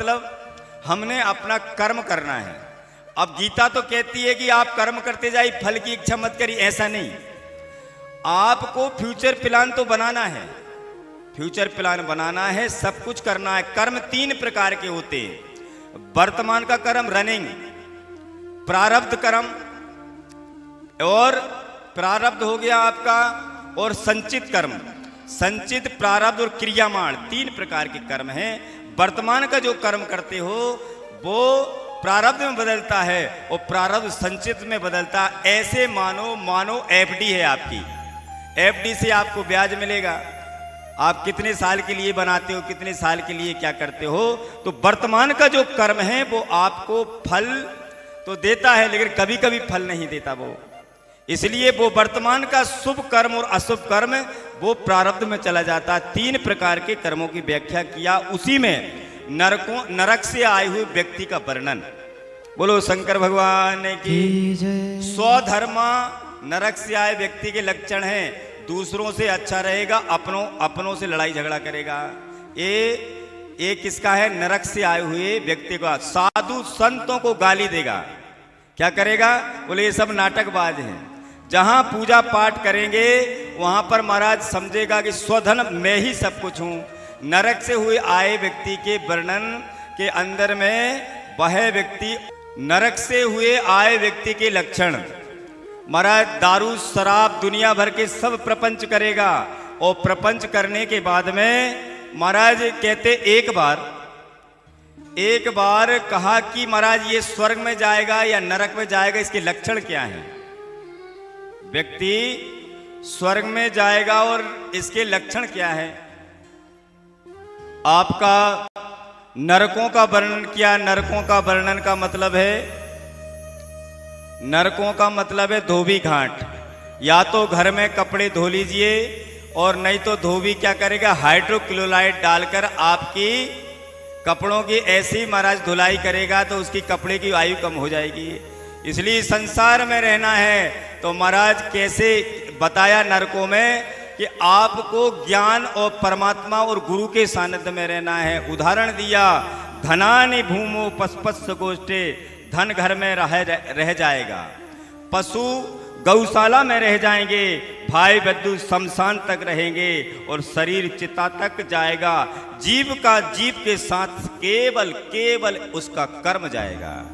मतलब हमने अपना कर्म करना है। अब गीता तो कहती है कि आप कर्म करते जाइए, फल की इच्छा मत करिए, ऐसा नहीं। आपको फ्यूचर प्लान तो बनाना है, फ्यूचर प्लान बनाना है, सब कुछ करना है। कर्म 3 प्रकार के होते हैं। वर्तमान का कर्म रनिंग, प्रारब्ध कर्म, और प्रारब्ध हो गया आपका, और संचित कर्म। संचित, प्रारब्ध और क्रियामाण 3 प्रकार के कर्म हैं। वर्तमान का जो कर्म करते हो वो प्रारब्ध में बदलता है और प्रारब्ध संचित में बदलता। ऐसे मानो एफडी है आपकी, एफडी से आपको ब्याज मिलेगा। आप कितने साल के लिए बनाते हो, कितने साल के लिए क्या करते हो। तो वर्तमान का जो कर्म है वो आपको फल तो देता है, लेकिन कभी कभी फल नहीं देता वो। इसलिए वो वर्तमान का शुभ कर्म और अशुभ कर्म वो प्रारब्ध में चला जाता। 3 प्रकार के कर्मों की व्याख्या किया, उसी में नरक से आए हुए व्यक्ति का वर्णन। बोलो शंकर भगवान की। स्वधर्म नरक से आए व्यक्ति के लक्षण हैं। दूसरों से अच्छा रहेगा, अपनों से लड़ाई झगड़ा करेगा। ये किसका है? नरक से आए हुए व्यक्ति का। साधु संतों को गाली देगा, क्या करेगा? बोले ये सब नाटकबाज हैं। जहां पूजा पाठ करेंगे वहां पर महाराज समझेगा कि स्वधन मैं ही सब कुछ हूं। नरक से हुए आए व्यक्ति के वर्णन के अंदर में वह व्यक्ति, नरक से हुए आए व्यक्ति के लक्षण, महाराज दारू शराब दुनिया भर के सब प्रपंच करेगा। और प्रपंच करने के बाद में महाराज कहते एक बार कहा कि महाराज ये स्वर्ग में जाएगा या नरक में जाएगा, इसके लक्षण क्या हैं? व्यक्ति स्वर्ग में जाएगा और इसके लक्षण क्या है? आपका नरकों का वर्णन किया। नरकों का वर्णन का मतलब है, नरकों का मतलब है धोबी घाट। या तो घर में कपड़े धो लीजिए, और नहीं तो धोबी क्या करेगा? हाइड्रोक्लोराइड डालकर आपकी कपड़ों की ऐसी महाराज धुलाई करेगा तो उसकी कपड़े की आयु कम हो जाएगी। इसलिए संसार में रहना है तो महाराज कैसे बताया नरकों में कि आपको ज्ञान और परमात्मा और गुरु के सानिध्य में रहना है। उदाहरण दिया, धनानि भूमो पस्पस्स गोष्ठे, धन घर में रह जाएगा, पशु गौशाला में रह जाएंगे, भाई बंधु शमशान तक रहेंगे, और शरीर चिता तक जाएगा। जीव का जीव के साथ केवल उसका कर्म जाएगा।